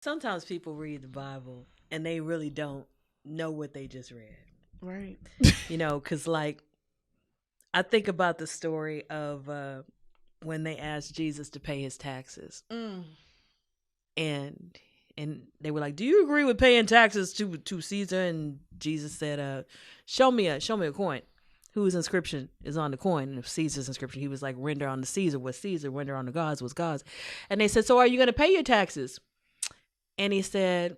Sometimes people read the Bible and they really don't know what they just read. Right. Because like I think about the story of when they asked Jesus to pay his taxes, Mm. and they were like, "Do you agree with paying taxes to Caesar?" And Jesus said, show me a coin. Whose inscription is on the coin?" And if Caesar's inscription, he was like, "Render unto Caesar what Caesar, render unto God's was God's." And they said, "So are you going to pay your taxes?" And he said,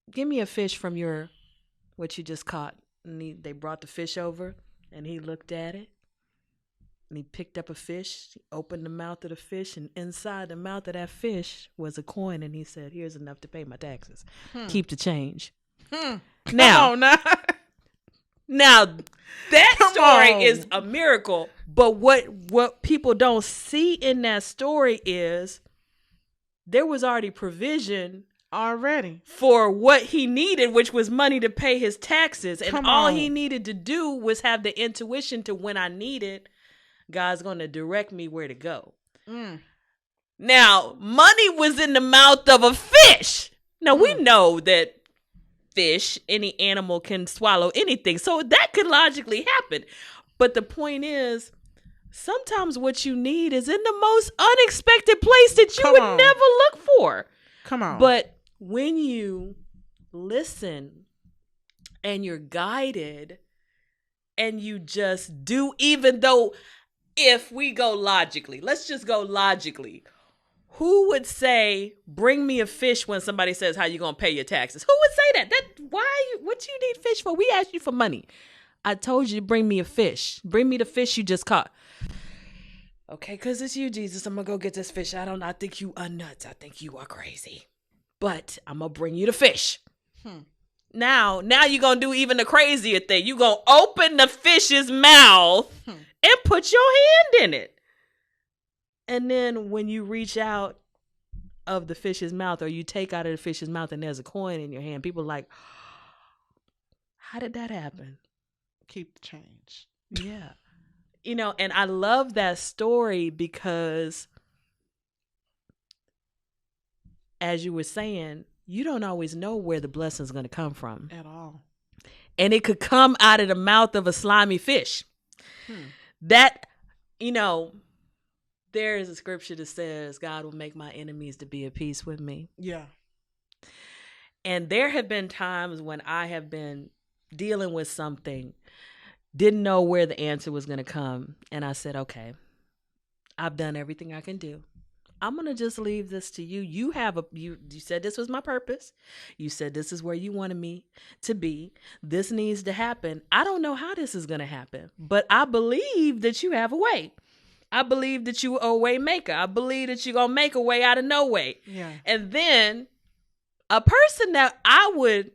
"Give me a fish from your what you just caught." And they brought the fish over, and he looked at it, and he picked up a fish, he opened the mouth of the fish, and inside the mouth of that fish was a coin, and he said, "Here's enough to pay my taxes. Keep the change." Come Now, on now. now that Come story on. is a miracle, but what people don't see in that story is there was already provision Already. for what he needed, which was money to pay his taxes. And Come all on. he needed to do was have the intuition to when I need it, God's going to direct me where to go. Mm. Now, money was in the mouth of a fish. Now, we know that fish, any animal can swallow anything. So that could logically happen. But the point is, sometimes what you need is in the most unexpected place that you Come would on. never look for. Come on. But when you listen and you're guided and you just do, even though if we go logically, let's just go logically. Who would say, "Bring me a fish" when somebody says, "How you gonna pay your taxes"? Who would say that? What you need fish for? We asked you for money. I told you to bring me a fish. Bring me the fish you just caught. Okay, because it's you, Jesus. I'm gonna go get this fish. I think you are nuts. I think you are crazy. But I'm gonna bring you the fish. Now you're gonna do even the crazier thing. You're gonna open the fish's mouth and put your hand in it. And then when you reach out of the fish's mouth, or you take out of the fish's mouth and there's a coin in your hand, people are like, "How did that happen?" Keep the change. Yeah. And I love that story because, as you were saying, you don't always know where the blessing's going to come from. At all. And it could come out of the mouth of a slimy fish. That, there is a scripture that says, "God will make my enemies to be at peace with me." Yeah. And there have been times when I have been dealing with something, didn't know where the answer was going to come. And I said, "Okay, I've done everything I can do. I'm going to just leave this to you. You said this was my purpose. You said this is where you wanted me to be. This needs to happen. I don't know how this is going to happen, but I believe that you have a way. I believe that you are a way maker. I believe that you're going to make a way out of no way." Yeah. And then a person that I would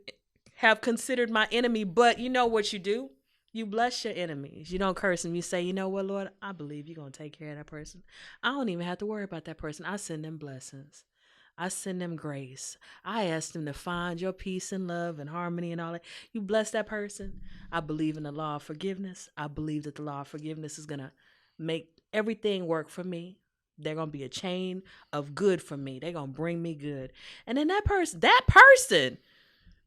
have considered my enemy, but you know what you do? You bless your enemies. You don't curse them. You say, "You know what, Lord? I believe you're going to take care of that person. I don't even have to worry about that person. I send them blessings. I send them grace. I ask them to find your peace and love and harmony and all that." You bless that person. I believe in the law of forgiveness. I believe that the law of forgiveness is going to make everything work for me. They're going to be a chain of good for me. They're going to bring me good. And then that person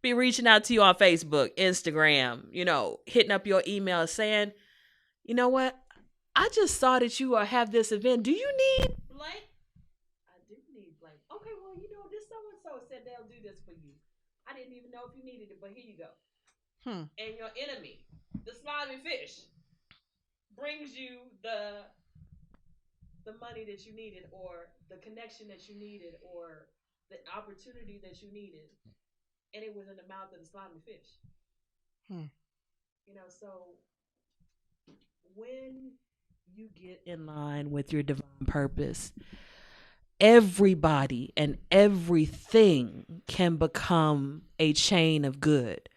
be reaching out to you on Facebook, Instagram, hitting up your email saying, "You know what? I just saw that you have this event. Do you need blank?" "I do need blank." "Okay, well, this so-and-so said they'll do this for you. I didn't even know if you needed it, but here you go." And your enemy, the slimy fish, brings you the money that you needed, or the connection that you needed, or the opportunity that you needed. And it was in the mouth of the slimy fish. So when you get in line with your divine purpose, everybody and everything can become a chain of good.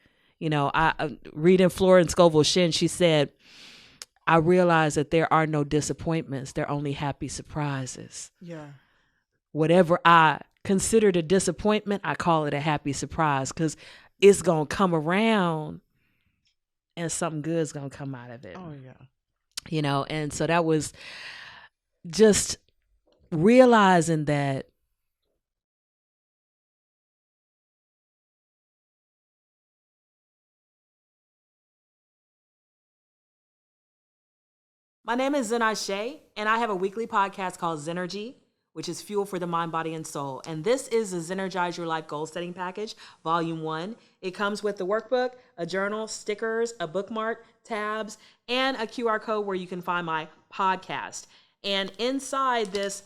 I reading Florence Scovel Shinn, she said, "I realize that there are no disappointments. There are only happy surprises." Yeah. Whatever I considered a disappointment, I call it a happy surprise, because it's going to come around and something good's going to come out of it. Oh, yeah. And so that was just realizing that My name is Zennurgy, and I have a weekly podcast called Zennurgy, which is fuel for the mind, body, and soul. And this is the Zennurgize Your Life Goal Setting Package, Volume 1. It comes with the workbook, a journal, stickers, a bookmark, tabs, and a QR code where you can find my podcast. And inside this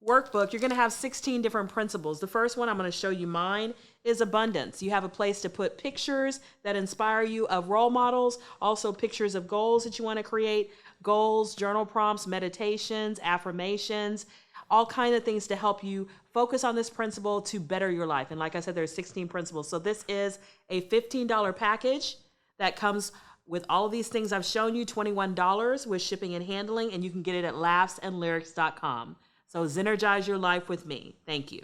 workbook, you're going to have 16 different principles. The first one, I'm going to show you mine, is abundance. You have a place to put pictures that inspire you of role models, also pictures of goals that you want to create, goals, journal prompts, meditations, affirmations, all kinds of things to help you focus on this principle to better your life. And like I said, there's 16 principles. So this is a $15 package that comes with all of these things I've shown you, $21 with shipping and handling, and you can get it at laughsandlyrics.com. So Zennurgize your life with me. Thank you.